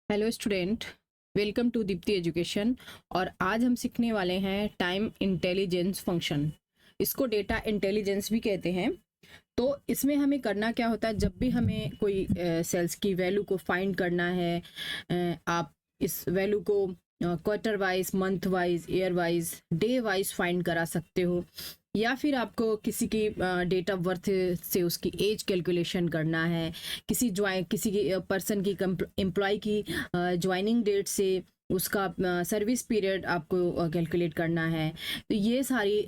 Hello student, welcome to Deepti education. और आज हम सीखने वाले हैं टाइम इंटेलिजेंस फंक्शन। इसको डेटा इंटेलिजेंस भी कहते हैं। तो इसमें हमें करना क्या होता है, जब भी हमें कोई सेल्स की वैल्यू को फाइंड करना है, आप इस वैल्यू को quarter wise, month wise, year wise, day wise find करा सकते हो, या फिर आपको किसी की डेट ऑफ बर्थ से उसकी एज कैलकुलेशन करना है, किसी की पर्सन की एम्प्लॉय की ज्वाइनिंग डेट से उसका सर्विस पीरियड आपको कैलकुलेट करना है। तो ये सारी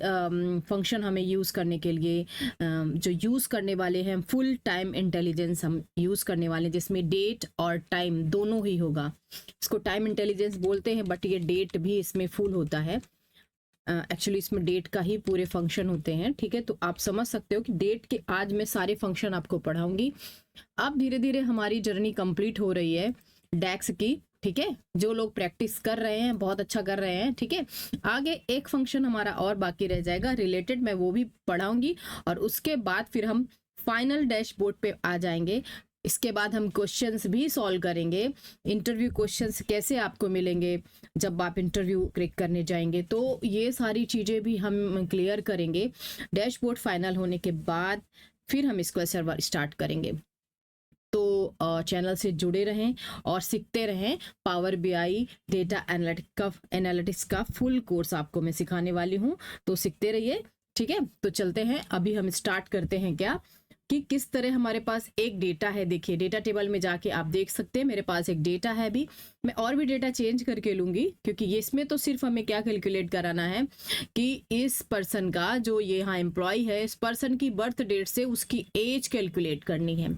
फंक्शन हमें यूज़ करने के लिए जो यूज़ करने वाले हैं, फुल टाइम इंटेलिजेंस हम यूज़ करने वाले हैं, जिसमें डेट और टाइम दोनों ही होगा। इसको टाइम इंटेलिजेंस बोलते हैं, बट ये डेट भी इसमें फुल होता है। एक्चुअली इसमें डेट का ही पूरे फंक्शन होते हैं। ठीक है, तो आप समझ सकते हो कि डेट के आज मैं सारे फंक्शन आपको पढ़ाऊंगी। अब धीरे धीरे हमारी जर्नी कंप्लीट हो रही है डैक्स की। ठीक है, जो लोग प्रैक्टिस कर रहे हैं बहुत अच्छा कर रहे हैं। ठीक है, आगे एक फंक्शन हमारा और बाकी रह जाएगा रिलेटेड, मैं वो भी पढ़ाऊंगी। और उसके बाद फिर हम फाइनल डैशबोर्ड पे आ जाएंगे। इसके बाद हम क्वेश्चंस भी सॉल्व करेंगे। इंटरव्यू क्वेश्चंस कैसे आपको मिलेंगे जब आप इंटरव्यू क्रैक करने जाएंगे, तो ये सारी चीज़ें भी हम क्लियर करेंगे। डैशबोर्ड फाइनल होने के बाद फिर हम इसको सर्वर स्टार्ट करेंगे। तो चैनल से जुड़े रहें और सीखते रहें। पावर बीआई डेटा एनालिटिक्स का फुल कोर्स आपको मैं सिखाने वाली हूँ, तो सीखते रहिए। ठीक है, तो चलते हैं, अभी हम स्टार्ट करते हैं क्या कि किस तरह हमारे पास एक डेटा है। देखिए, डेटा टेबल में जाके आप देख सकते हैं मेरे पास एक डेटा है। अभी मैं और भी डेटा चेंज करके लूंगी, क्योंकि ये इसमें तो सिर्फ हमें क्या कैलकुलेट कराना है कि इस पर्सन का जो ये यहाँ एम्प्लॉय है, इस पर्सन की बर्थ डेट से उसकी एज कैलकुलेट करनी है।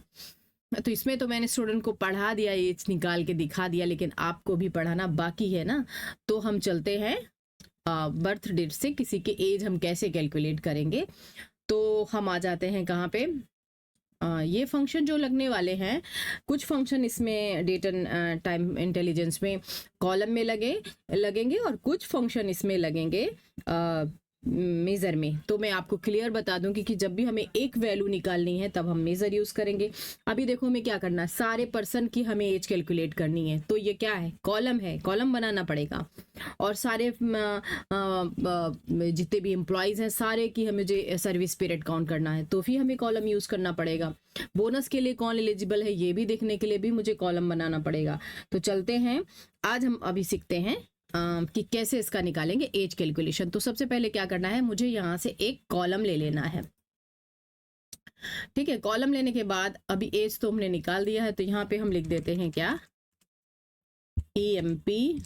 तो इसमें तो मैंने स्टूडेंट को पढ़ा दिया, एज निकाल के दिखा दिया, लेकिन आपको भी पढ़ाना बाकी है ना। तो हम चलते हैं बर्थ डेट से किसी के एज हम कैसे कैलकुलेट करेंगे। तो हम आ जाते हैं कहाँ पे, ये फंक्शन जो लगने वाले हैं, कुछ फंक्शन इसमें डेटा टाइम इंटेलिजेंस में कॉलम में लगेंगे और कुछ फंक्शन इसमें लगेंगे मेज़र में। तो मैं आपको क्लियर बता दूं कि जब भी हमें एक वैल्यू निकालनी है तब हम मेज़र यूज़ करेंगे। अभी देखो हमें क्या करना है, सारे पर्सन की हमें एज कैलकुलेट करनी है। तो ये क्या है, कॉलम है, कॉलम बनाना पड़ेगा। और सारे जितने भी एम्प्लॉयज़ हैं सारे की हमें जो सर्विस पीरियड काउंट करना है, तो भी हमें कॉलम यूज़ करना पड़ेगा। बोनस के लिए कौन एलिजिबल है ये भी देखने के लिए भी मुझे कॉलम बनाना पड़ेगा। तो चलते हैं, आज हम अभी सीखते हैं कि कैसे इसका निकालेंगे एज कैलकुलेशन। तो सबसे पहले क्या करना है, मुझे यहाँ से एक कॉलम ले लेना है। ठीक है, कॉलम लेने के बाद अभी एज तो हमने निकाल दिया है, तो यहाँ पे हम लिख देते हैं क्या, EMP,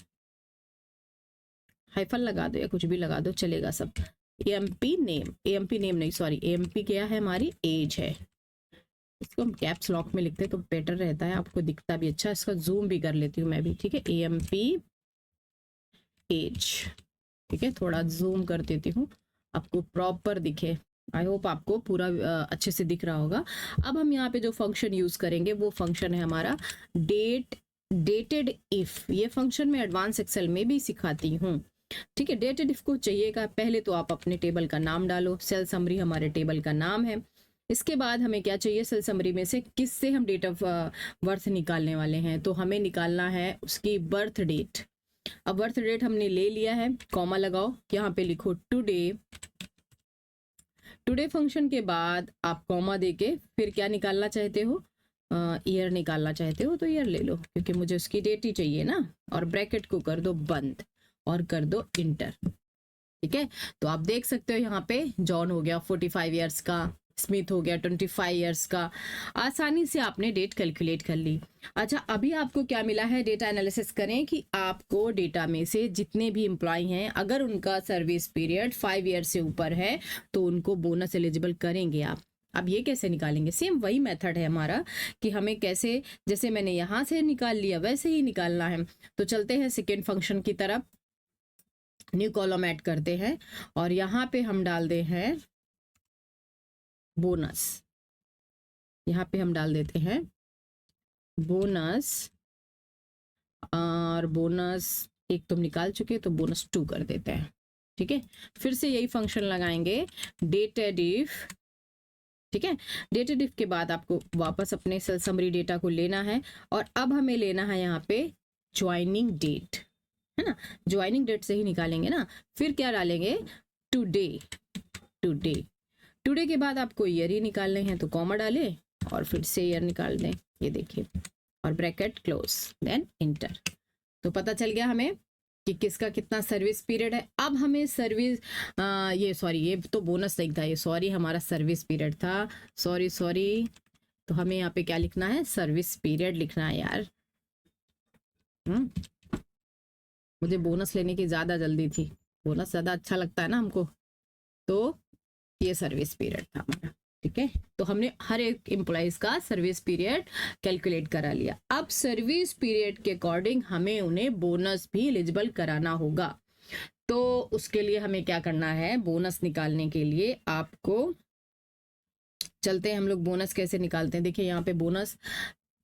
हाइफन लगा दो या कुछ भी लगा दो चलेगा सब। EMP नेम नहीं, सॉरी, EMP क्या है, हमारी एज है। इसको हम कैप्स लॉक में लिखते हैं तो बेटर रहता है, आपको दिखता भी अच्छा। इसका जूम भी कर लेती हूँ मैं भी। ठीक है, EMP एज। ठीक है, थोड़ा जूम कर देती हूँ आपको प्रॉपर दिखे। आई होप आपको पूरा अच्छे से दिख रहा होगा। अब हम यहाँ पे जो फंक्शन यूज करेंगे वो फंक्शन है हमारा डेटेड इफ। ये फंक्शन मैं एडवांस एक्सेल में भी सिखाती हूँ। ठीक है, डेटेड इफ को चाहिएगा, पहले तो आप अपने टेबल का नाम डालो। सेल समरी हमारे टेबल का नाम है। इसके बाद हमें क्या चाहिए, सेल समरी में से किससे हम डेट ऑफ बर्थ निकालने वाले हैं, तो हमें निकालना है उसकी बर्थ डेट। अब बर्थ डेट हमने ले लिया है, कॉमा लगाओ, यहाँ पे लिखो टुडे। टुडे फंक्शन के बाद आप कॉमा देके फिर क्या निकालना चाहते हो, ईयर निकालना चाहते हो तो ईयर ले लो, क्योंकि मुझे उसकी डेट ही चाहिए ना। और ब्रैकेट को कर दो बंद और कर दो इंटर। ठीक है, तो आप देख सकते हो यहाँ पे जॉन हो गया 45 ईयर्स का, स्मिथ हो गया 25 ईयर्स का। आसानी से आपने डेट कैलकुलेट कर ली। अच्छा, अभी आपको क्या मिला है, डेटा एनालिसिस करें कि आपको डेटा में से जितने भी एम्प्लॉय हैं, अगर उनका सर्विस पीरियड 5 ईयर से ऊपर है तो उनको बोनस एलिजिबल करेंगे आप। अब ये कैसे निकालेंगे, सेम वही मेथड है हमारा कि हमें कैसे, जैसे मैंने यहाँ से निकाल लिया वैसे ही निकालना है। तो चलते हैं सेकेंड फंक्शन की तरफ। न्यू कॉलम ऐड करते हैं और यहाँ पे हम डाल दे हैं बोनस। यहाँ पे हम डाल देते हैं बोनस, और बोनस एक तुम निकाल चुके तो बोनस 2 कर देते हैं। ठीक है, फिर से यही फंक्शन लगाएंगे डेटेड इफ। ठीक है, डेटेड इफ के बाद आपको वापस अपने सेल समरी डेटा को लेना है और अब हमें लेना है यहाँ पे ज्वाइनिंग डेट, है ना, ज्वाइनिंग डेट से ही निकालेंगे ना। फिर क्या डालेंगे, टुडे, टुडे, टुडे के बाद आपको ईयर ही निकालने हैं तो कॉमा डाले और फिर से ईयर निकाल दें, ये देखिए, और ब्रैकेट क्लोज, देन इंटर। तो पता चल गया हमें कि किसका कितना सर्विस पीरियड है। अब हमें सर्विस ये तो बोनस नहीं था, ये सॉरी हमारा सर्विस पीरियड था, सॉरी। तो हमें यहाँ पे क्या लिखना है, सर्विस पीरियड लिखना है यार। मुझे बोनस लेने की ज़्यादा जल्दी थी, बोनस ज़्यादा अच्छा लगता है ना हमको, तो ये सर्विस पीरियड था हमारा, ठीक है। तो हमने हर एक एम्प्लॉइज का सर्विस पीरियड कैलकुलेट करा लिया। अब सर्विस पीरियड के अकॉर्डिंग हमें उन्हें बोनस भी एलिजिबल कराना होगा। तो उसके लिए हमें क्या करना है, बोनस निकालने के लिए आपको, चलते हैं हम लोग बोनस कैसे निकालते हैं। देखिए यहाँ पे बोनस,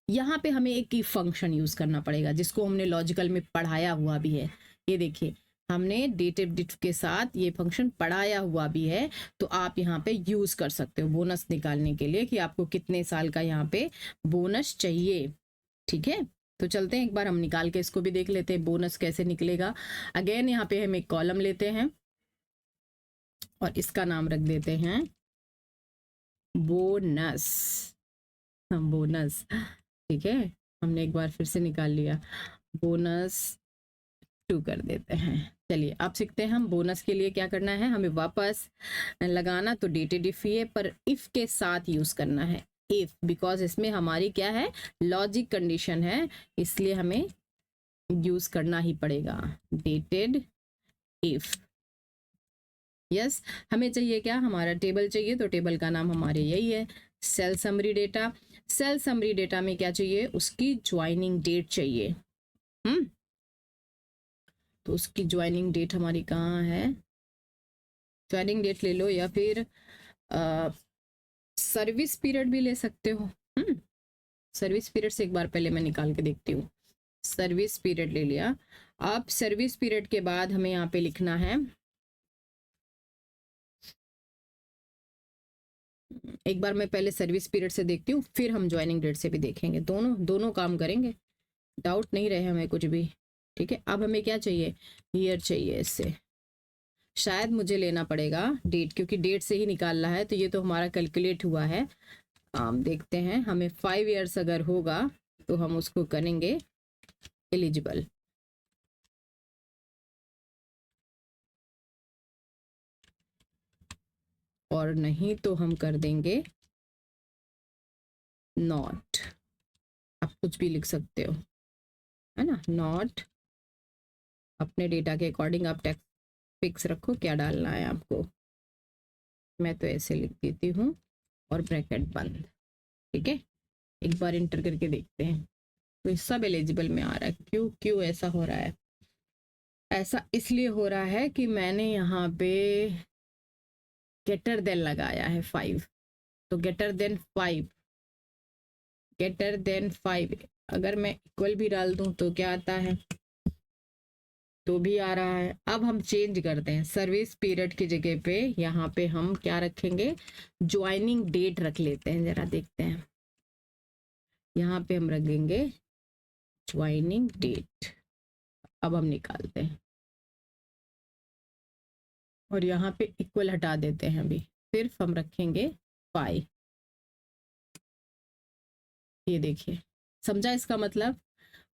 यहाँ पे हमें एक की फंक्शन यूज करना पड़ेगा जिसको हमने लॉजिकल में पढ़ाया हुआ भी है। ये देखिए हमने डेटिव डिफ के साथ ये फंक्शन पढ़ाया हुआ भी है, तो आप यहाँ पे यूज कर सकते हो बोनस निकालने के लिए कि आपको कितने साल का यहाँ पे बोनस चाहिए, ठीक है। तो चलते हैं एक बार हम निकाल के इसको भी देख लेते हैं बोनस कैसे निकलेगा। अगेन यहाँ पे हम एक कॉलम लेते हैं और इसका नाम रख देते हैं बोनस, बोनस, ठीक है। हमने एक बार फिर से निकाल लिया, बोनस 2 कर देते हैं। चलिए आप सीखते हैं हम बोनस के लिए क्या करना है, हमें वापस लगाना तो डेटेड इफ ही है, पर इफ के साथ यूज करना है, इफ, बिकॉज इसमें हमारी क्या है, लॉजिक कंडीशन है, इसलिए हमें यूज करना ही पड़ेगा डेटेड इफ। यस, हमें चाहिए क्या, हमारा टेबल चाहिए, तो टेबल का नाम हमारे यही है sale summary data. Sale summary data में क्या चाहिए, उसकी ज्वाइनिंग डेट चाहिए। तो उसकी ज्वाइनिंग डेट हमारी कहाँ है, ज्वाइनिंग डेट ले लो या फिर सर्विस पीरियड भी ले सकते हो। सर्विस पीरियड से एक बार पहले मैं निकाल के देखती हूँ। सर्विस पीरियड ले लिया। अब सर्विस पीरियड के बाद हमें यहाँ पे लिखना है, एक बार मैं पहले सर्विस पीरियड से देखती हूँ, फिर हम ज्वाइनिंग डेट से भी देखेंगे, दोनों काम करेंगे, डाउट नहीं रहे हमें कुछ भी, ठीक है। अब हमें क्या चाहिए, ईयर चाहिए, इससे शायद मुझे लेना पड़ेगा डेट, क्योंकि डेट से ही निकालना है, तो ये तो हमारा कैलकुलेट हुआ है। देखते हैं, हमें 5 ईयर्स अगर होगा तो हम उसको करेंगे एलिजिबल, और नहीं तो हम कर देंगे नॉट। आप कुछ भी लिख सकते हो, है ना, नॉट। अपने डेटा के अकॉर्डिंग आप टेक्स्ट फिक्स रखो क्या डालना है आपको, मैं तो ऐसे लिख देती हूँ और ब्रैकेट बंद, ठीक है। एक बार इंटर करके देखते हैं, तो ये सब एलिजिबल में आ रहा है। क्यों ऐसा हो रहा है, ऐसा इसलिए हो रहा है कि मैंने यहाँ पे गेटर देन लगाया है 5, तो गेटर देन 5, गेटर देन 5, अगर मैं इक्वल भी डाल दूं तो क्या आता है, तो भी आ रहा है। अब हम चेंज करते हैं, सर्विस पीरियड की जगह पे यहाँ पे हम क्या रखेंगे, ज्वाइनिंग डेट रख लेते हैं, जरा देखते हैं। यहाँ पे हम रखेंगे ज्वाइनिंग डेट। अब हम निकालते हैं और यहाँ पे इक्वल हटा देते हैं अभी, सिर्फ हम रखेंगे 5। ये देखिए, समझा इसका मतलब,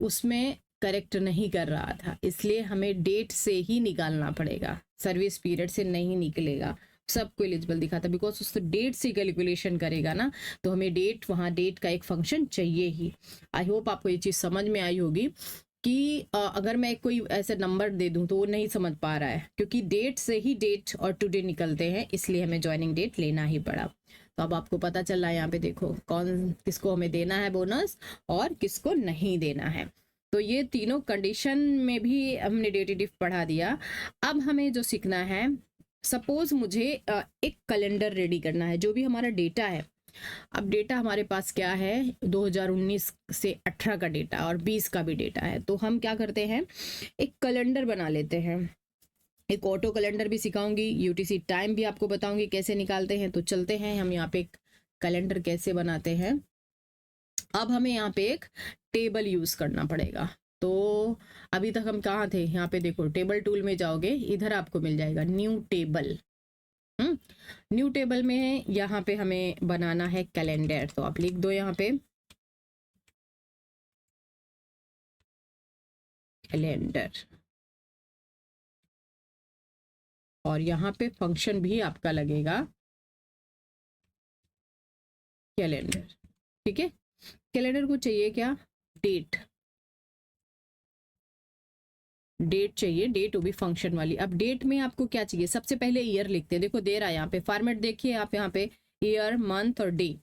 उसमें करेक्ट नहीं कर रहा था, इसलिए हमें डेट से ही निकालना पड़ेगा, सर्विस पीरियड से नहीं निकलेगा। सबको एलिजिबल दिखाता, बिकॉज उस डेट से कैलकुलेशन करेगा ना, तो हमें डेट, वहाँ डेट का एक फंक्शन चाहिए ही। आई होप आपको ये चीज़ समझ में आई होगी कि अगर मैं कोई ऐसे नंबर दे दूं तो वो नहीं समझ पा रहा है, क्योंकि डेट से ही डेट और टुडे निकलते हैं, इसलिए हमें ज्वाइनिंग डेट लेना ही पड़ा। तो अब आपको पता चल रहा है, यहाँ पे देखो कौन किसको हमें देना है बोनस और किसको नहीं देना है। तो ये तीनों कंडीशन में भी हमने डेटिव पढ़ा दिया। अब हमें जो सीखना है, सपोज मुझे एक कैलेंडर रेडी करना है, जो भी हमारा डेटा है। अब डेटा हमारे पास क्या है, 2019 से 18 का डेटा और 20 का भी डेटा है, तो हम क्या करते हैं, एक कैलेंडर बना लेते हैं। एक ऑटो कैलेंडर भी सिखाऊंगी, यूटीसी टाइम भी आपको बताऊंगी कैसे निकालते हैं। तो चलते हैं हम यहाँ पे एक कैलेंडर कैसे बनाते हैं। अब हमें यहाँ पे एक टेबल यूज करना पड़ेगा, तो अभी तक हम कहाँ थे, यहाँ पे देखो टेबल टूल में जाओगे, इधर आपको मिल जाएगा न्यू टेबल। न्यू टेबल में यहाँ पे हमें बनाना है कैलेंडर, तो आप लिख दो यहाँ पे कैलेंडर, और यहाँ पे फंक्शन भी आपका लगेगा कैलेंडर। ठीक है, कैलेंडर को चाहिए क्या, डेट, डेट चाहिए, डेट वो भी फंक्शन वाली। अब डेट में आपको क्या चाहिए, सबसे पहले ईयर लिखते हैं, देखो दे रहा है यहाँ पे फॉर्मेट, देखिए आप यहाँ पे ईयर, मंथ और डे,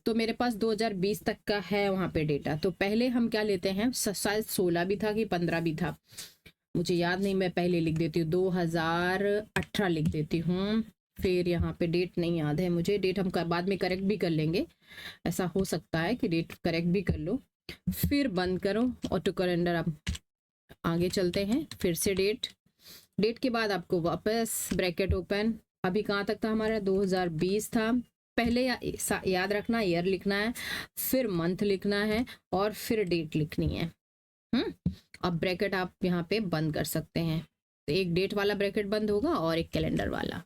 तो मेरे पास 2020 तक का है वहाँ पे डेटा। तो पहले हम क्या लेते हैं, शायद 16 भी था कि 15 भी था, मुझे याद नहीं, मैं पहले लिख देती हूँ 2018 लिख देती हूँ। फिर यहाँ पे डेट नहीं याद है मुझे, डेट हम बाद में करेक्ट भी कर लेंगे, ऐसा हो सकता है कि डेट करेक्ट भी कर लो। फिर बंद करो ऑटो कैलेंडर, आप आगे चलते हैं, फिर से डेट, डेट के बाद आपको वापस ब्रैकेट ओपन, अभी कहाँ तक था हमारा, 2020 था। पहले याद रखना ईयर लिखना है, फिर मंथ लिखना है और फिर डेट लिखनी है। अब ब्रैकेट आप यहाँ पे बंद कर सकते हैं, तो एक डेट वाला ब्रैकेट बंद होगा और एक कैलेंडर वाला।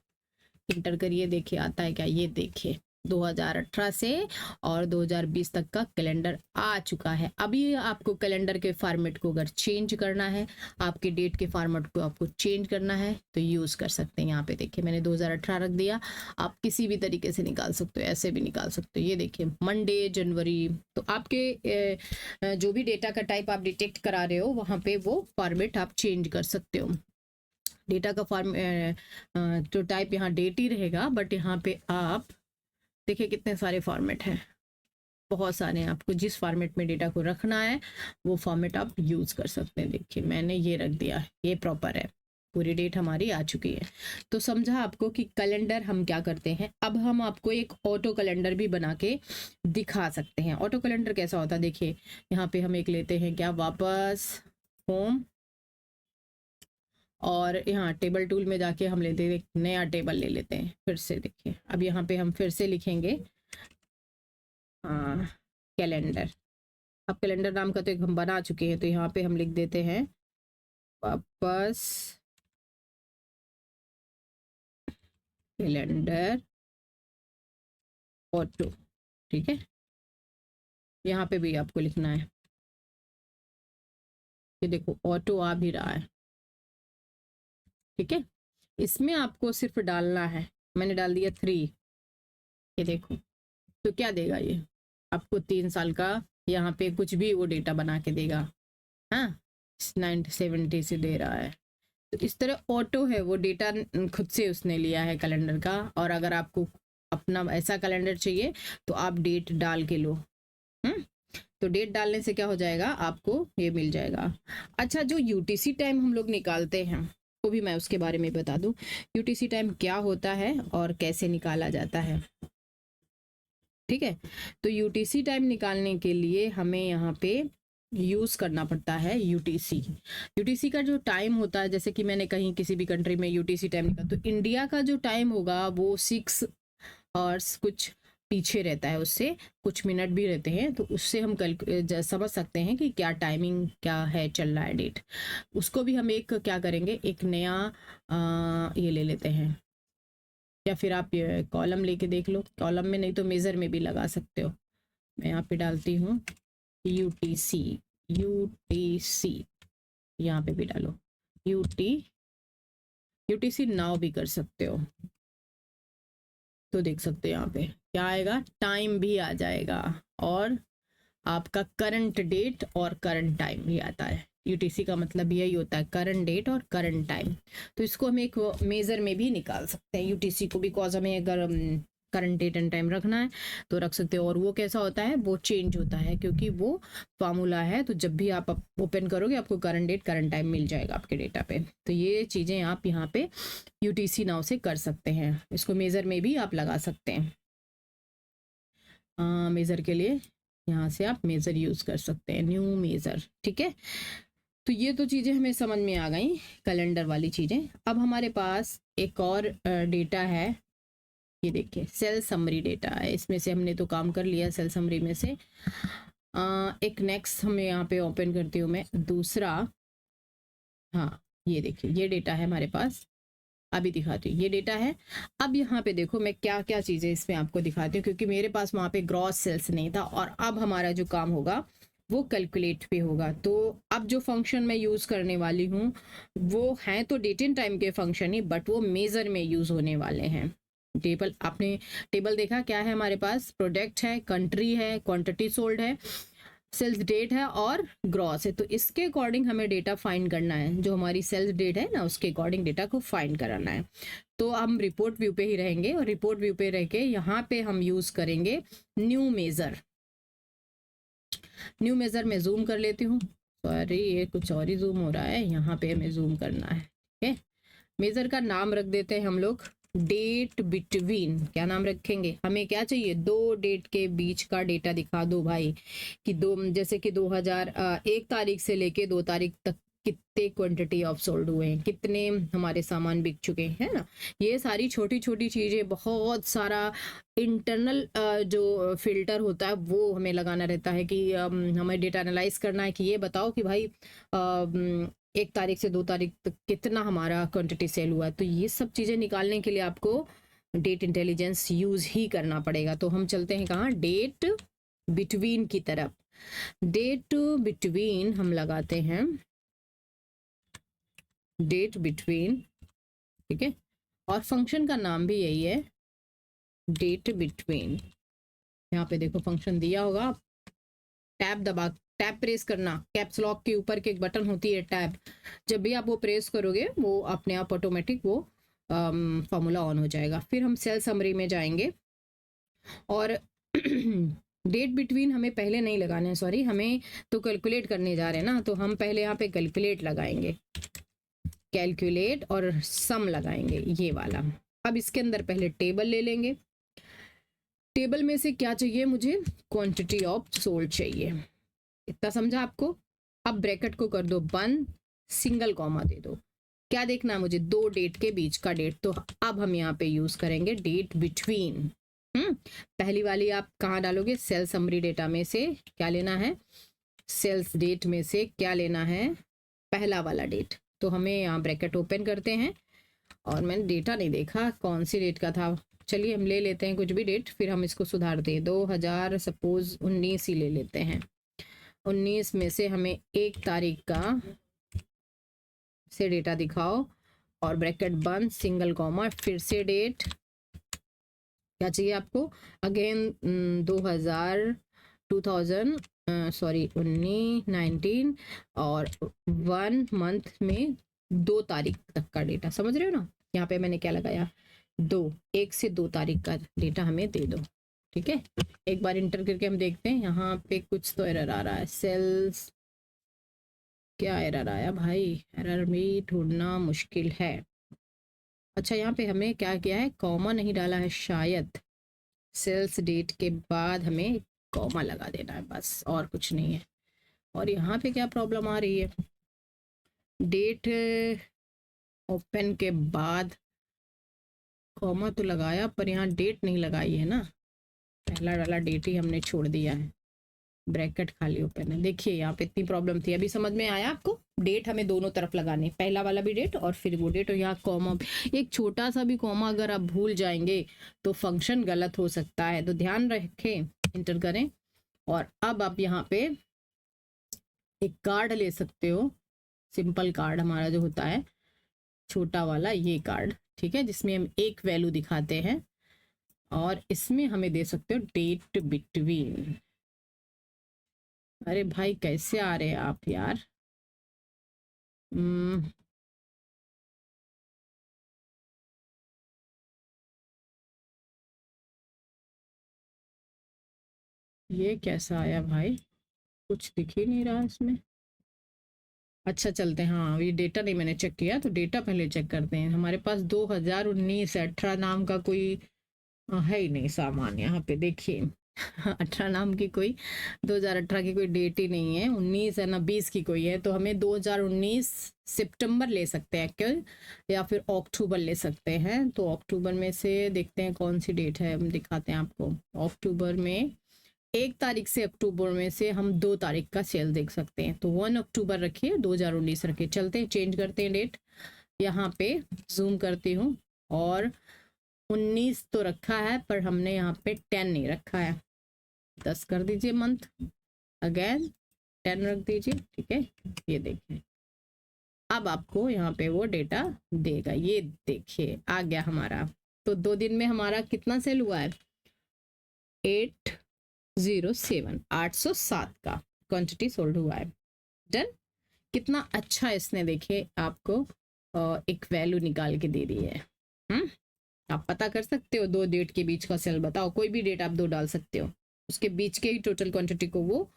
इंटर करिए, देखिए आता है क्या, ये देखिए 2018 से और 2020 तक का कैलेंडर आ चुका है। अभी आपको कैलेंडर के फॉर्मेट को अगर चेंज करना है, आपके डेट के फॉर्मेट को आपको चेंज करना है, तो यूज कर सकते हैं। यहाँ पे देखिए मैंने 2018 रख दिया, आप किसी भी तरीके से निकाल सकते हो, ऐसे भी निकाल सकते हो। ये देखिए मंडे जनवरी, तो आपके जो भी डेटा का टाइप आप डिटेक्ट करा रहे हो वहाँ पे वो फॉर्मेट आप चेंज कर सकते हो। डेटा का फॉर्म तो टाइप यहाँ डेट ही रहेगा, बट यहाँ पे आप देखिए कितने सारे फॉर्मेट हैं, बहुत सारे हैं, आपको जिस फॉर्मेट में डेटा को रखना है वो फॉर्मेट आप यूज कर सकते हैं। देखिए मैंने ये रख दिया, ये प्रॉपर है, पूरी डेट हमारी आ चुकी है। तो समझा आपको कि कैलेंडर हम क्या करते हैं। अब हम आपको एक ऑटो कैलेंडर भी बना के दिखा सकते हैं। ऑटो कैलेंडर कैसा होता है, देखिए यहाँ पे हम एक लेते हैं क्या, वापस होम, और यहाँ टेबल टूल में जाके हम लेते हैं, नया टेबल ले लेते हैं फिर से। देखिए अब यहाँ पे हम फिर से लिखेंगे कैलेंडर। अब कैलेंडर नाम का तो एक हम बना चुके हैं, तो यहाँ पे हम लिख देते हैं वापस कैलेंडर ऑटो। ठीक है, यहाँ पे भी आपको लिखना है, ये देखो ऑटो आ भी रहा है। ठीक है, इसमें आपको सिर्फ डालना है, मैंने डाल दिया 3, ये देखो तो क्या देगा ये आपको 3 साल का, यहाँ पे कुछ भी वो डेटा बना के देगा। हाँ 970 से दे रहा है, तो इस तरह ऑटो है, वो डेटा खुद से उसने लिया है कैलेंडर का। और अगर आपको अपना ऐसा कैलेंडर चाहिए तो आप डेट डाल के लो। तो डेट डालने से क्या हो जाएगा, आपको ये मिल जाएगा। अच्छा, जो यूटीसी टाइम हम लोग निकालते हैं वो भी मैं उसके बारे में बता दूं, यूटीसी टाइम क्या होता है और कैसे निकाला जाता है। ठीक है, तो यूटीसी टाइम निकालने के लिए हमें यहाँ पे यूज करना पड़ता है यूटीसी। यूटीसी का जो टाइम होता है, जैसे कि मैंने कहीं किसी भी कंट्री में यूटीसी टाइम निकाला, तो इंडिया का जो टाइम होगा वो 6 आवर्स कुछ पीछे रहता है, उससे कुछ मिनट भी रहते हैं, तो उससे हम समझ सकते हैं कि क्या टाइमिंग क्या है, चल रहा है डेट। उसको भी हम एक क्या करेंगे, एक नया ये ले लेते हैं, या फिर आप ये कॉलम लेके देख लो, कॉलम में नहीं तो मेजर में भी लगा सकते हो। मैं यहाँ पे डालती हूँ यूटीसी, यूटीसी यहाँ पे भी डालो यूटीसी नाउ भी कर सकते हो, तो देख सकते हैं यहाँ पे क्या आएगा, टाइम भी आ जाएगा और आपका करंट डेट और करंट टाइम भी आता है। यूटीसी का मतलब यही होता है, करंट डेट और करंट टाइम। तो इसको हम एक मेजर में भी निकाल सकते हैं यूटीसी को, बिकॉज हमें अगर करंट डेट एंड टाइम रखना है तो रख सकते हो। और वो कैसा होता है, वो चेंज होता है क्योंकि वो फार्मूला है, तो जब भी आप ओपन करोगे आपको करंट डेट करंट टाइम मिल जाएगा आपके डेटा पे। तो ये चीज़ें आप यहाँ पे यूटीसी नाउ से कर सकते हैं। इसको मेजर में भी आप लगा सकते हैं, मेजर के लिए यहाँ से आप मेजर यूज कर सकते हैं, न्यू मेजर। ठीक है, तो ये तो चीज़ें हमें समझ में आ गई, कैलेंडर वाली चीज़ें। अब हमारे पास एक और डेटा है, ये देखिए सेल समरी डेटा है, इसमें से हमने तो काम कर लिया सेल समरी में से। एक नेक्स्ट हमें यहाँ पे ओपन करती हूँ मैं दूसरा। हाँ ये देखिए, ये डेटा है हमारे पास, अभी दिखाती हूँ, ये डेटा है। अब यहाँ पे देखो मैं क्या क्या चीज़ें इसमें आपको दिखाती हूँ, क्योंकि मेरे पास वहाँ पे ग्रॉस सेल्स नहीं था, और अब हमारा जो काम होगा वो कैलकुलेट पे होगा। तो अब जो फंक्शन मैं यूज़ करने वाली हूँ वो हैं तो डेट एंड टाइम के फंक्शन ही, बट वो मेज़र में यूज़ होने वाले हैं। टेबल, आपने टेबल देखा क्या है हमारे पास? प्रोडक्ट है, कंट्री है, क्वांटिटी सोल्ड है, सेल्स डेट है और ग्रॉस है। तो इसके अकॉर्डिंग हमें डेटा फाइंड करना है, जो हमारी सेल्स डेट है ना उसके अकॉर्डिंग डेटा को फाइंड कराना है। तो हम रिपोर्ट व्यू पे ही रहेंगे, और रिपोर्ट व्यू पे रह के यहाँ पे हम यूज करेंगे न्यू मेजर। न्यू मेजर में जूम कर लेती हूँ, सॉरी ये कुछ और ही जूम हो रहा है, यहाँ पे हमें जूम करना है। ठीक है, मेजर का नाम रख देते हैं हम लोग डेट बिटवीन। क्या नाम रखेंगे? हमें क्या चाहिए? 2 डेट के बीच का डेटा दिखा दो भाई, कि दो, जैसे कि 2001 तारीख से लेके 2 तारीख तक कितने क्वांटिटी ऑफ सोल्ड हुए हैं, कितने हमारे सामान बिक चुके हैं ना। ये सारी छोटी छोटी चीज़ें, बहुत सारा इंटरनल जो फिल्टर होता है वो हमें लगाना रहता है, कि हमें डेटा एनालाइज करना है कि ये बताओ कि भाई 1 तारीख से 2 तारीख तक कितना हमारा क्वांटिटी सेल हुआ है। तो ये सब चीज़ें निकालने के लिए आपको डेट इंटेलिजेंस यूज ही करना पड़ेगा। तो हम चलते हैं कहाँ? डेट बिटवीन की तरफ। डेट बिटवीन हम लगाते हैं, डेट बिटवीन, ठीक है, और फंक्शन का नाम भी यही है, डेट बिटवीन। यहाँ पे देखो फंक्शन दिया होगा, टैब दबा, टैब प्रेस करना, कैप्स लॉक के ऊपर के एक बटन होती है टैब, जब भी आप वो प्रेस करोगे वो अपने आप ऑटोमेटिक वो फॉर्मूला ऑन हो जाएगा। फिर हम सेल समरी में जाएंगे, और डेट बिटवीन हमें पहले नहीं लगाने हैं, सॉरी, हमें तो कैलकुलेट करने जा रहे हैं ना, तो हम पहले यहाँ पे कैलकुलेट लगाएंगे, कैलकुलेट और सम लगाएंगे, ये वाला। अब इसके अंदर पहले टेबल ले लेंगे, टेबल में से क्या चाहिए मुझे? क्वांटिटी ऑफ सोल्ड चाहिए, इतना समझा आपको? अब ब्रैकेट को कर दो बंद, सिंगल कॉमा दे दो। क्या देखना है मुझे? 2 डेट के बीच का डेट। तो अब हम यहाँ पे यूज करेंगे डेट बिटवीन। पहली वाली आप कहाँ डालोगे? सेल समरी डेटा में से क्या लेना है? सेल्स डेट में से क्या लेना है? पहला वाला डेट। तो हमें यहाँ ब्रैकेट ओपन करते हैं, और मैंने डेटा नहीं देखा कौन सी डेट का था, चलिए हम ले लेते हैं कुछ भी डेट, फिर हम इसको सुधारते हैं। 2000 सपोज 19 ही ले लेते हैं। 19 में से हमें 1 तारीख का से डेटा दिखाओ, और ब्रैकेट बंद, सिंगल कॉमा, फिर से डेट। क्या चाहिए आपको? अगेन 2000 सॉरी 19 और 1 मंथ में 2 तारीख तक का डेटा, समझ रहे हो ना? यहाँ पे मैंने क्या लगाया? 2, 1 से 2 तारीख का डेटा हमें दे दो। ठीक है, एक बार इंटर करके हम देखते हैं, यहाँ पे कुछ तो एरर आ रहा है। सेल्स, क्या एरर आया भाई? एरर भी ढूंढना मुश्किल है। अच्छा, यहाँ पे हमें क्या किया है? कॉमा नहीं डाला है शायद। सेल्स डेट के बाद हमें कॉमा लगा देना है बस, और कुछ नहीं है। और यहाँ पे क्या प्रॉब्लम आ रही है? डेट ओपन के बाद कॉमा तो लगाया, पर यहाँ डेट नहीं लगाई है ना, पहला डाला डेट ही हमने छोड़ दिया है, ब्रैकेट खाली ओपन है। देखिए यहाँ पे इतनी प्रॉब्लम थी, अभी समझ में आया आपको? डेट हमें दोनों तरफ लगाने, पहला वाला भी डेट और फिर वो डेट, और यहाँ कॉमा, एक छोटा सा भी कॉमा अगर आप भूल जाएंगे तो फंक्शन गलत हो सकता है, तो ध्यान रखें, इंटर करें। और अब आप यहाँ पे एक कार्ड ले सकते हो, सिंपल कार्ड हमारा जो होता है छोटा वाला, ये कार्ड, ठीक है, जिसमें हम एक वैल्यू दिखाते हैं, और इसमें हमें दे सकते हो डेट बिटवीन। अरे भाई कैसे आ रहे हैं आप यार? ये कैसा आया भाई? कुछ दिख ही नहीं रहा इसमें। अच्छा चलते हैं, हाँ ये डेटा नहीं मैंने चेक किया, तो डेटा पहले चेक करते हैं। हमारे पास 2019-18 नाम का कोई है ही नहीं सामान, यहाँ पे देखिए 18 नाम की कोई, 2018 की कोई डेट ही नहीं है, 19 है ना 20 की कोई है। तो हमें 2019 सितंबर ले सकते हैं क्यों, या फिर अक्टूबर ले सकते हैं। तो अक्टूबर में से देखते हैं कौन सी डेट है, हम दिखाते हैं आपको। अक्टूबर में 1 तारीख से अक्टूबर में से हम 2 तारीख का सेल देख सकते हैं। तो 1 अक्टूबर रखिए, 2019 रखिए। चलते हैं, चेंज करते हैं डेट। यहाँ पे जूम करती हूँ और 19 तो रखा है, पर हमने यहाँ पे 10 नहीं रखा है। 10 कर दीजिए मंथ, अगेन 10 रख दीजिए, ठीक है। ये देखिए, अब आपको यहाँ पे वो डेटा देगा। ये देखिए आ गया हमारा। तो 2 दिन में हमारा कितना सेल हुआ है? 807, 807 का क्वांटिटी सोल्ड हुआ है। डन। कितना अच्छा इसने देखिए आपको एक वैल्यू निकाल के दे दी है। आप पता कर सकते हो 2 डेट के बीच का सेल बताओ, कोई भी डेट आप 2 डाल सकते हो, उसके बीच के ही टोटल क्वांटिटी को वो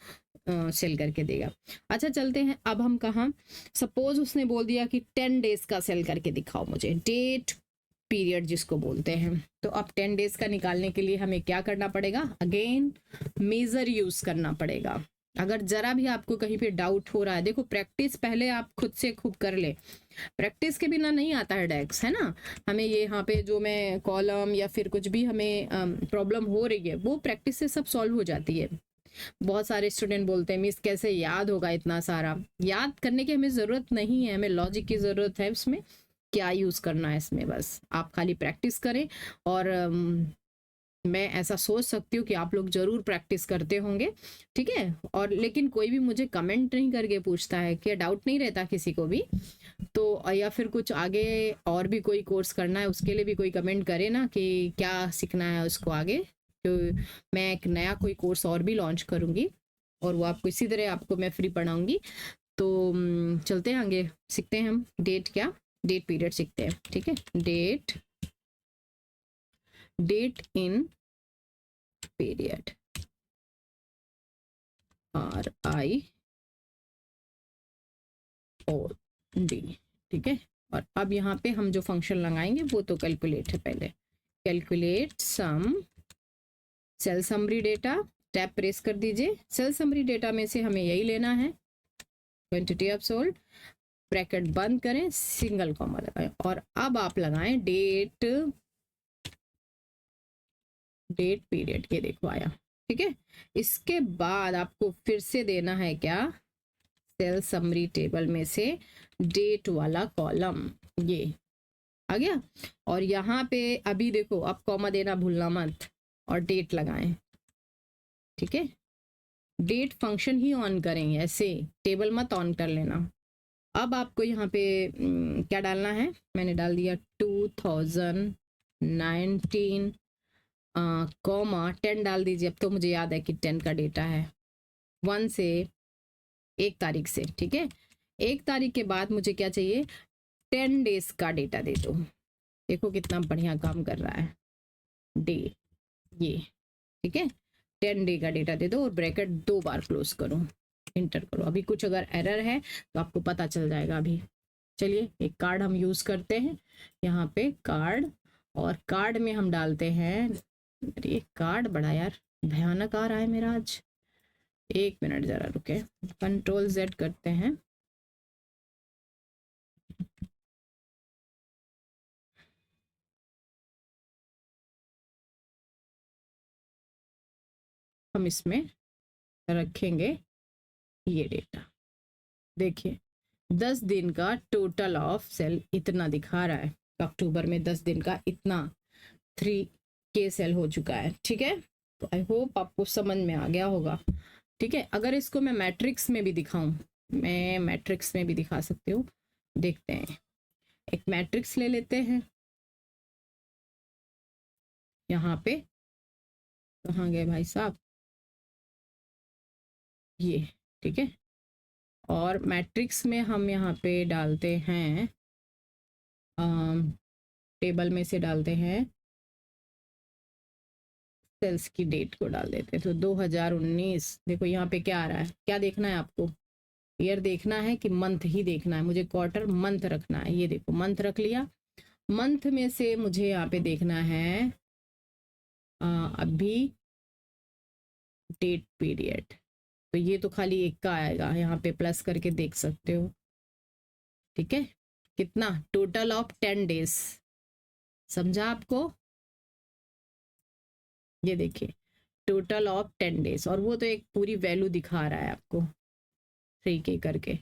सेल करके देगा। अच्छा चलते हैं, अब हम कहाँ, सपोज उसने बोल दिया कि 10 डेज का सेल करके दिखाओ मुझे, डेट पीरियड जिसको बोलते हैं। तो अब 10 डेज का निकालने के लिए हमें क्या करना पड़ेगा? अगेन मेजर यूज करना पड़ेगा। अगर जरा भी आपको कहीं पे डाउट हो रहा है, देखो प्रैक्टिस पहले आप खुद से खूब कर ले, प्रैक्टिस के बिना नहीं आता है डेक्स, है ना। हमें ये यहाँ पे जो मैं कॉलम या फिर कुछ भी हमें प्रॉब्लम हो रही है, वो प्रैक्टिस से सब सॉल्व हो जाती है। बहुत सारे स्टूडेंट बोलते हैं मिस कैसे याद होगा इतना सारा। याद करने की हमें ज़रूरत नहीं है, हमें लॉजिक की ज़रूरत है। उसमें क्या यूज़ करना है, इसमें बस आप खाली प्रैक्टिस करें। और मैं ऐसा सोच सकती हूँ कि आप लोग ज़रूर प्रैक्टिस करते होंगे, ठीक है। और लेकिन कोई भी मुझे कमेंट नहीं करके पूछता है, क्या डाउट नहीं रहता किसी को भी, तो या फिर कुछ आगे और भी कोई कोर्स करना है, उसके लिए भी कोई कमेंट करे ना कि क्या सीखना है उसको आगे। तो मैं एक नया कोई कोर्स और भी लॉन्च करूँगी, और वो आपको इसी तरह आपको मैं फ्री पढ़ाऊँगी। तो चलते हैं आगे, सीखते हैं हम डेट, क्या डेट पीरियड सीखते हैं, ठीक है। डेट इन पीरियड, RIOD, ठीक है। और अब यहाँ पे हम जो फंक्शन लगाएंगे वो तो कैलकुलेट है। पहले calculate sum sale summary data, tab press कर दीजिए। सेल समरी डेटा में से हमें यही लेना है, क्वांटिटी ऑफ सोल्ड, ब्रैकेट बंद करें, सिंगल कॉमा लगाएं, और अब आप लगाएं डेट पीरियड। ये देखो आया, ठीक है। इसके बाद आपको फिर से देना है क्या? सेल समरी टेबल में से डेट वाला कॉलम, ये आ गया। और यहाँ पे अभी देखो, अब कॉमा देना भूलना मत, और डेट लगाएं, ठीक है। डेट फंक्शन ही ऑन करेंगे, ऐसे टेबल मत ऑन कर लेना। अब आपको यहाँ पे क्या डालना है? मैंने डाल दिया 2019 कॉमा 10 डाल दीजिए। अब तो मुझे याद है कि 10 का डेटा है, 1 से 1 तारीख से, ठीक है। 1 तारीख के बाद मुझे क्या चाहिए? 10 डेज का डेटा दे दो। देखो कितना बढ़िया काम कर रहा है डे, ये ठीक है। 10 डे का डेटा दे दो और ब्रैकेट 2 बार क्लोज करो, इंटर करो। अभी कुछ अगर एरर है तो आपको पता चल जाएगा अभी। चलिए एक कार्ड हम यूज करते हैं, यहाँ पे कार्ड, और कार्ड में हम डालते हैं, अरे कार्ड बड़ा यार भयानक आ रहा है मेरा आज, 1 मिनट जरा रुके, Ctrl Z करते हैं। हम इसमें रखेंगे ये डेटा, देखिए 10 दिन का टोटल ऑफ सेल इतना दिखा रहा है। अक्टूबर में 10 दिन का इतना 3K सेल हो चुका है, ठीक है। तो आई होप आपको समझ में आ गया होगा, ठीक है। अगर इसको मैं मैट्रिक्स में भी दिखाऊं, मैं मैट्रिक्स में भी दिखा सकती हूँ, देखते हैं। एक मैट्रिक्स ले लेते हैं, यहाँ पे कहाँ गए भाई साहब, ये ठीक है। और मैट्रिक्स में हम यहाँ पे डालते हैं, टेबल में से डालते हैं, सेल्स की डेट को डाल देते हैं। तो 2019, देखो यहाँ पे क्या आ रहा है, क्या देखना है आपको? ईयर देखना है कि मंथ ही देखना है? मुझे क्वार्टर मंथ रखना है। ये देखो मंथ रख लिया। मंथ में से मुझे यहाँ पे देखना है अभी डेट पीरियड। तो ये तो खाली एक का आएगा, यहाँ पे प्लस करके देख सकते हो, ठीक है। कितना? टोटल ऑफ 10 डेज, समझा आपको? ये देखिए टोटल ऑफ 10 डेज, और वो तो एक पूरी वैल्यू दिखा रहा है आपको 3K करके।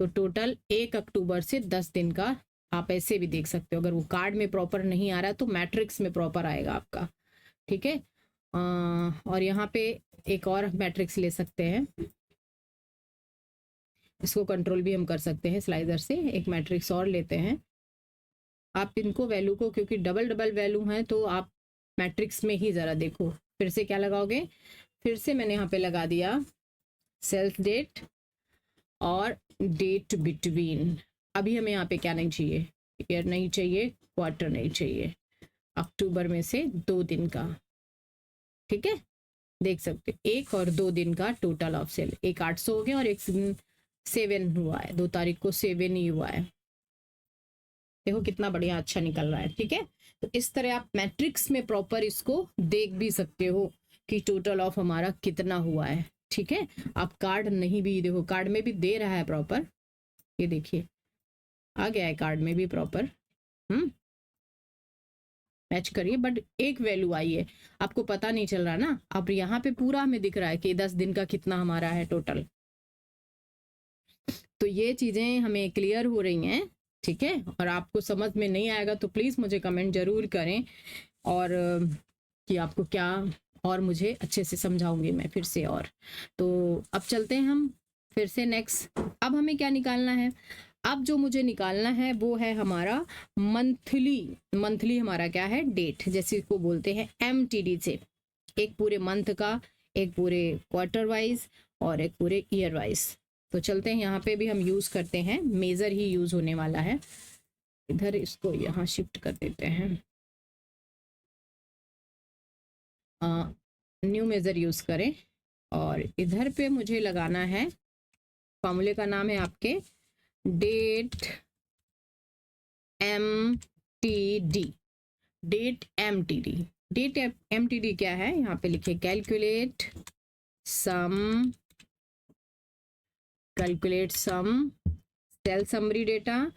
तो टोटल 1 अक्टूबर से 10 दिन का आप ऐसे भी देख सकते हो। अगर वो कार्ड में प्रॉपर नहीं आ रहा है तो मैट्रिक्स में प्रॉपर आएगा आपका, ठीक है। और यहाँ पे एक और मैट्रिक्स ले सकते हैं, इसको कंट्रोल भी हम कर सकते हैं स्लाइडर से। एक मैट्रिक्स और लेते हैं। आप इनको वैल्यू को, क्योंकि डबल डबल वैल्यू हैं, तो आप मैट्रिक्स में ही ज़रा देखो। फिर से क्या लगाओगे, फिर से मैंने यहाँ पे लगा दिया सेल्स डेट और डेट बिटवीन। अभी हमें यहाँ पे क्या नहीं चाहिए, ईयर नहीं चाहिए, क्वार्टर नहीं चाहिए, अक्टूबर में से 2 दिन का, ठीक है। देख सकते हो 1 और 2 दिन का टोटल ऑफ सेल, एक 800 हो गया और एक 7 हुआ है, 2 तारीख को 7 ही हुआ है। देखो कितना बढ़िया अच्छा निकल रहा है, ठीक है। तो इस तरह आप मैट्रिक्स में प्रॉपर इसको देख भी सकते हो कि टोटल ऑफ हमारा कितना हुआ है, ठीक है। आप कार्ड नहीं भी देखो, कार्ड में भी दे रहा है प्रॉपर, ये देखिए आ गया है कार्ड में भी प्रॉपर, मैच करिए, बट एक वैल्यू आई है, आपको पता नहीं चल रहा ना। अब यहाँ पे पूरा हमें दिख रहा है कि 10 दिन का कितना हमारा है टोटल। तो ये चीजें हमें क्लियर हो रही हैं, ठीक है। और आपको समझ में नहीं आएगा तो प्लीज मुझे कमेंट जरूर करें, और कि आपको क्या, और मुझे अच्छे से समझाऊंगी मैं फिर से। और तो अब चलते हैं हम फिर से नेक्स्ट। अब हमें क्या निकालना है, अब जो मुझे निकालना है वो है हमारा मंथली। मंथली हमारा क्या है, डेट, जैसे इसको बोलते हैं MTD से, एक पूरे मंथ का, एक पूरे क्वार्टर वाइज और एक पूरे ईयर वाइज। तो चलते हैं, यहाँ पे भी हम यूज करते हैं, मेजर ही यूज होने वाला है। इधर इसको यहाँ शिफ्ट कर देते हैं, न्यू मेजर यूज करें। और इधर पे मुझे लगाना है, फॉर्मूले का नाम है आपके date MTD। Date MTD, date MTD क्या है, यहाँ पे लिखे calculate sum sale summary data,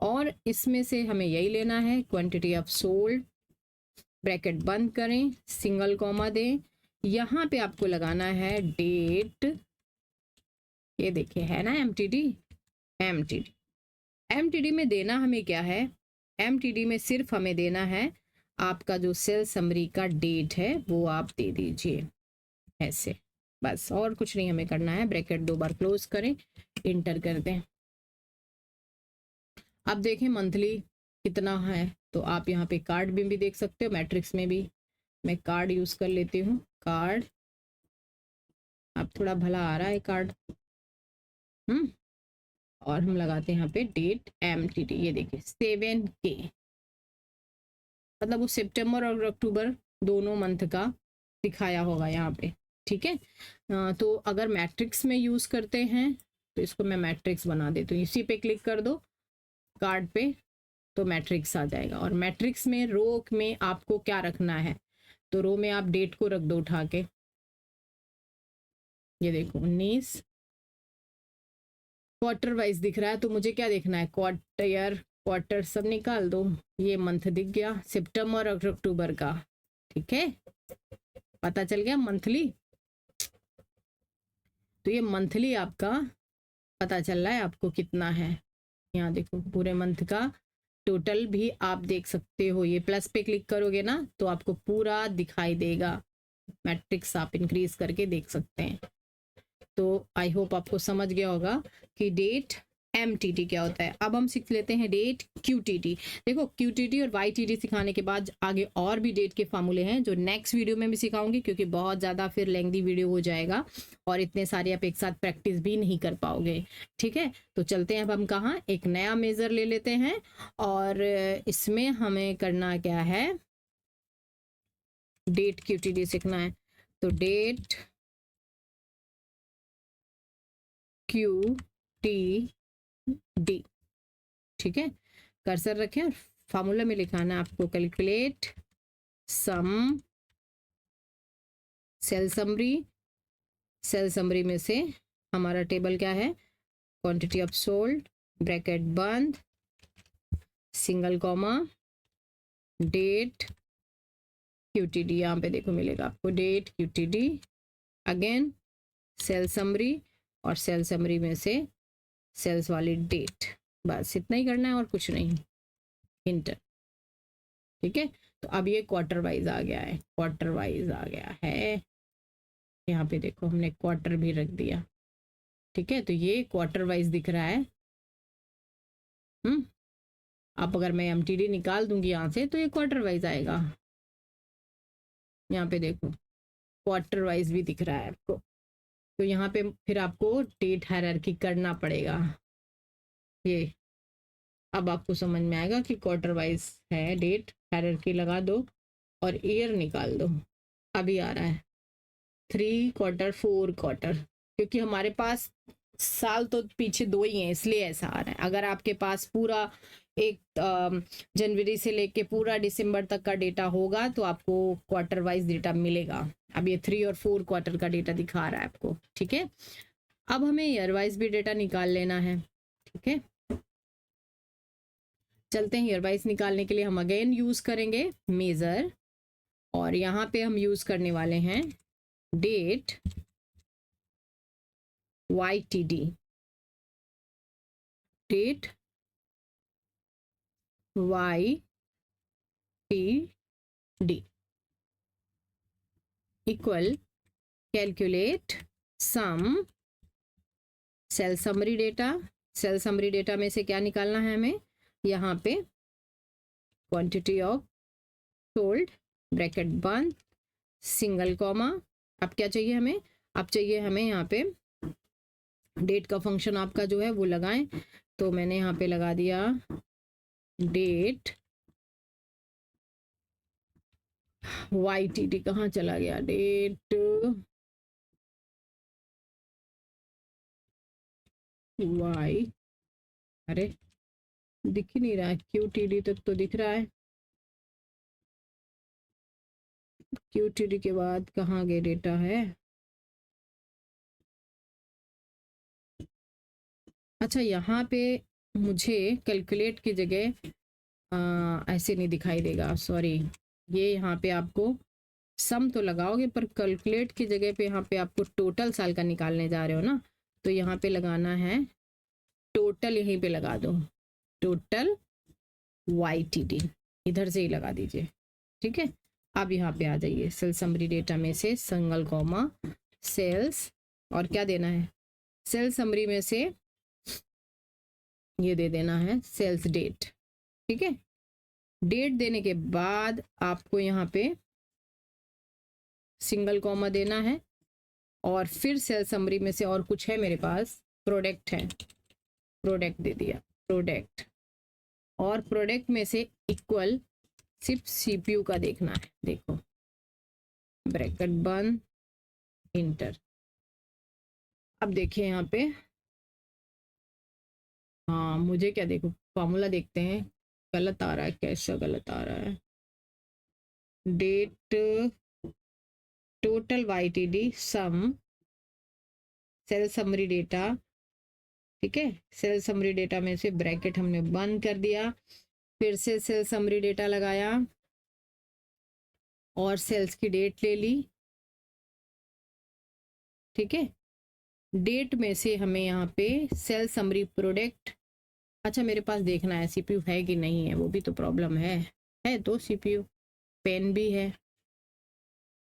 और इसमें से हमें यही लेना है क्वांटिटी ऑफ सोल्ड, ब्रैकेट बंद करें, सिंगल कॉमा दें, यहाँ पे आपको लगाना है डेट, ये देखिए है ना MTD में देना हमें क्या है, MTD में सिर्फ हमें देना है आपका जो सेल समरी का डेट है वो आप दे दीजिए ऐसे, बस और कुछ नहीं हमें करना है। ब्रैकेट 2 बार क्लोज करें, इंटर कर दें। अब देखें मंथली कितना है, तो आप यहाँ पे कार्ड में भी देख सकते हो, मैट्रिक्स में भी। मैं कार्ड यूज कर लेती हूँ, कार्ड, अब थोड़ा भला आ रहा है कार्ड, और हम लगाते हैं यहाँ पे डेट MTD, ये देखिए 7K, मतलब वो सितंबर और अक्टूबर दोनों मंथ का दिखाया होगा यहाँ पे, ठीक है। तो अगर मैट्रिक्स में यूज करते हैं तो इसको मैं मैट्रिक्स बना देती हूँ, इसी पे क्लिक कर दो कार्ड पे तो मैट्रिक्स आ जाएगा। और मैट्रिक्स में रो में आपको क्या रखना है, तो रो में आप डेट को रख दो उठा के, ये देखो 19, क्वार्टर वाइज दिख रहा है, तो मुझे क्या देखना है, क्वार्टर सब निकाल दो, ये मंथ दिख गया सितंबर और अक्टूबर का, ठीक है, पता चल गया मंथली। तो ये मंथली आपका पता चल रहा है आपको कितना है, यहाँ देखो पूरे मंथ का टोटल भी आप देख सकते हो। ये प्लस पे क्लिक करोगे ना तो आपको पूरा दिखाई देगा, मैट्रिक्स आप इंक्रीज करके देख सकते हैं। तो आई होप आपको समझ गया होगा कि डेट MTD क्या होता है। अब हम सीख लेते हैं डेट QTD। देखो QTD और YTD सिखाने के बाद आगे और भी डेट के फार्मूले हैं जो नेक्स्ट वीडियो में भी सिखाऊंगी, क्योंकि बहुत ज़्यादा फिर लेंथी वीडियो हो जाएगा और इतने सारे आप एक साथ प्रैक्टिस भी नहीं कर पाओगे, ठीक है। तो चलते हैं अब हम कहाँ, एक नया मेजर ले लेते हैं, और इसमें हमें करना क्या है, डेट QTD सीखना है। तो डेट QTD, ठीक है, कर्सर रखें और फार्मूला में लिखाना आपको कैलकुलेट सम सेल समरी में से हमारा टेबल क्या है, क्वांटिटी ऑफ सोल्ड, ब्रैकेट बंद, सिंगल कॉमा, डेट QTD, यहाँ पे देखो मिलेगा आपको date QTD, again sale summary, और सेल समरी में से सेल्स वाली डेट, बस इतना ही करना है और कुछ नहीं, इंटर। ठीक है, तो अब ये क्वार्टर वाइज आ गया है, क्वार्टर वाइज आ गया है, यहाँ पे देखो हमने क्वार्टर भी रख दिया। ठीक है, तो ये क्वार्टर वाइज दिख रहा है। अब अगर मैं MTD निकाल दूंगी यहाँ से तो ये क्वार्टर वाइज आएगा। यहाँ पे देखो क्वार्टर वाइज भी दिख रहा है आपको, तो यहाँ पे फिर आपको डेट हायरार्की करना पड़ेगा। ये अब आपको समझ में आएगा कि क्वार्टर वाइज है, डेट हायरार्की लगा दो और ईयर निकाल दो। अभी आ रहा है 3 क्वार्टर 4 क्वार्टर, क्योंकि हमारे पास साल तो पीछे 2 ही हैं इसलिए ऐसा आ रहा है। अगर आपके पास पूरा एक जनवरी से लेके पूरा दिसंबर तक का डेटा होगा तो आपको क्वार्टर वाइज डेटा मिलेगा। अब ये 3 और 4 क्वार्टर का डेटा दिखा रहा है आपको। ठीक है, अब हमें ईयर वाइज भी डेटा निकाल लेना है। ठीक है, चलते हैं। ईयर वाइज निकालने के लिए हम अगेन यूज करेंगे मेजर, और यहाँ पे हम यूज करने वाले हैं date YTD, date YTD equal calculate sum sale summary data. Sale summary data में से क्या निकालना है हमें, यहाँ पे क्वांटिटी ऑफ सोल्ड, ब्रैकेट बंद, सिंगल कॉमा। अब क्या चाहिए हमें, अब चाहिए हमें यहाँ पे डेट का फंक्शन आपका जो है वो लगाएं, तो मैंने यहाँ पे लगा दिया डेट YTD, कहाँ चला गया डेट Y, अरे दिख ही नहीं रहा है, QTD तक तो दिख रहा है, QTD के बाद कहाँ गए डेटा है। अच्छा, यहाँ पे मुझे कैलकुलेट की जगह ऐसे नहीं दिखाई देगा, सॉरी। ये यहाँ पे आपको सम तो लगाओगे पर कैलकुलेट की जगह पे यहाँ पे आपको टोटल साल का निकालने जा रहे हो ना, तो यहाँ पे लगाना है टोटल, यहीं पे लगा दो टोटल YTD, इधर से ही लगा दीजिए। ठीक है, अब यहाँ पे आ जाइए सेल समरी डेटा में से सिंगल कॉमा सेल्स, और क्या देना है, सेल समरी में से ये दे देना है सेल्स डेट। ठीक है, डेट देने के बाद आपको यहाँ पे सिंगल कॉमा देना है, और फिर सेल समरी में से और कुछ है मेरे पास, प्रोडक्ट है, प्रोडक्ट दे दिया, प्रोडक्ट, और प्रोडक्ट में से इक्वल सिर्फ CPU का देखना है। देखो ब्रैकेट बंद, इंटर। अब देखिए यहाँ पे, हाँ मुझे क्या, देखो फॉर्मूला देखते हैं, गलत आ रहा है, कैसा गलत आ रहा है, डेट टोटल YTD सम सेल समरी डेटा। ठीक है, सेल समरी डेटा में से ब्रैकेट हमने बंद कर दिया, फिर से सेल समरी डेटा लगाया और सेल्स की डेट ले ली। ठीक है, डेट में से हमें यहाँ पे सेल समरी प्रोडक्ट, अच्छा मेरे पास देखना है CPU है कि नहीं है, वो भी तो प्रॉब्लम है तो CPU, पेन भी है,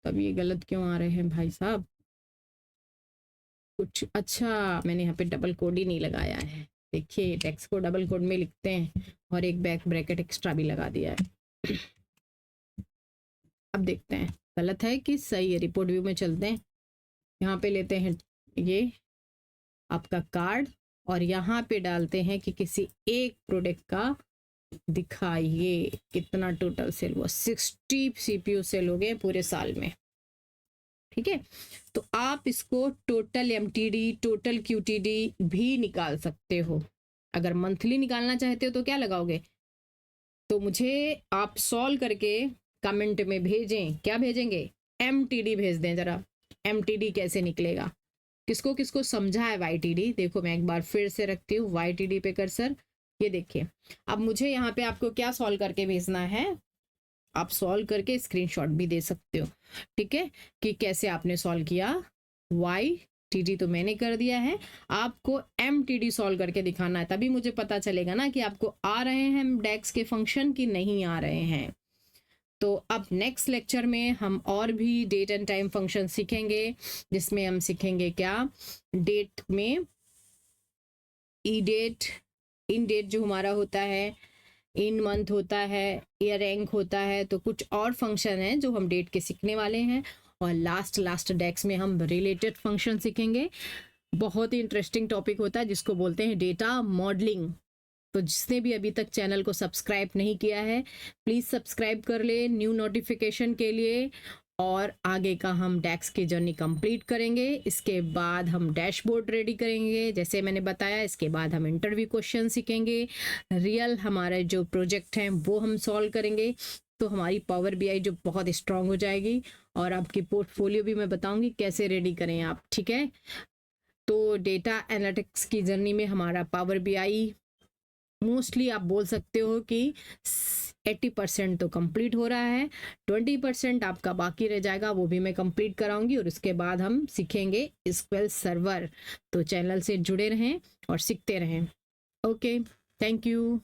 तब ये गलत क्यों आ रहे हैं भाई साहब कुछ। अच्छा मैंने यहाँ पे डबल कोड ही नहीं लगाया है, देखिए टेक्स्ट को डबल कोड में लिखते हैं और एक बैक ब्रैकेट एक्स्ट्रा भी लगा दिया है। अब देखते हैं गलत है कि सही है, रिपोर्ट व्यू में चलते हैं, यहाँ पे लेते हैं ये आपका कार्ड, और यहाँ पे डालते हैं कि किसी एक प्रोडक्ट का दिखाइए कितना टोटल सेल हुआ, 60 CPU सेल हो गए पूरे साल में। ठीक है, तो आप इसको टोटल MTD टोटल QTD भी निकाल सकते हो। अगर मंथली निकालना चाहते हो तो क्या लगाओगे, तो मुझे आप सॉल्व करके कमेंट में भेजें, क्या भेजेंगे, MTD भेज दें जरा, MTD कैसे निकलेगा, किसको किसको समझा है YTD। देखो मैं एक बार फिर से रखती हूँ YTD पे कर्सर, ये देखिए। अब मुझे यहाँ पे आपको क्या सॉल्व करके भेजना है, आप सॉल्व करके स्क्रीनशॉट भी दे सकते हो, ठीक है, कि कैसे आपने सॉल्व किया। वाई टी तो मैंने कर दिया है, आपको एम टी सॉल्व करके दिखाना है, तभी मुझे पता चलेगा ना कि आपको आ रहे हैं डेक्स के फंक्शन कि नहीं आ रहे हैं। तो अब नेक्स्ट लेक्चर में हम और भी डेट एंड टाइम फंक्शन सीखेंगे, जिसमें हम सीखेंगे क्या, डेट में ई डेट, इन डेट जो हमारा होता है, इन मंथ होता है, ईयर रैंक होता है, तो कुछ और फंक्शन है जो हम डेट के सीखने वाले हैं। और लास्ट डेक्स में हम रिलेटेड फंक्शन सीखेंगे। बहुत ही इंटरेस्टिंग टॉपिक होता है जिसको बोलते हैं डेटा मॉडलिंग। तो जिसने भी अभी तक चैनल को सब्सक्राइब नहीं किया है, प्लीज़ सब्सक्राइब कर ले न्यू नोटिफिकेशन के लिए। और आगे का हम डैक्स की जर्नी कंप्लीट करेंगे, इसके बाद हम डैशबोर्ड रेडी करेंगे जैसे मैंने बताया, इसके बाद हम इंटरव्यू क्वेश्चन सीखेंगे, रियल हमारे जो प्रोजेक्ट हैं वो हम सॉल्व करेंगे। तो हमारी पावर बीआई जो बहुत स्ट्रांग हो जाएगी, और आपकी पोर्टफोलियो भी मैं बताऊंगी कैसे रेडी करें आप, ठीक है। तो डेटा एनालिटिक्स की जर्नी में हमारा पावर बीआई मोस्टली आप बोल सकते हो कि 80% तो कंप्लीट हो रहा है, 20% आपका बाकी रह जाएगा, वो भी मैं कंप्लीट कराऊंगी। और उसके बाद हम सीखेंगे SQL सर्वर। तो चैनल से जुड़े रहें और सीखते रहें। Okay, thank you.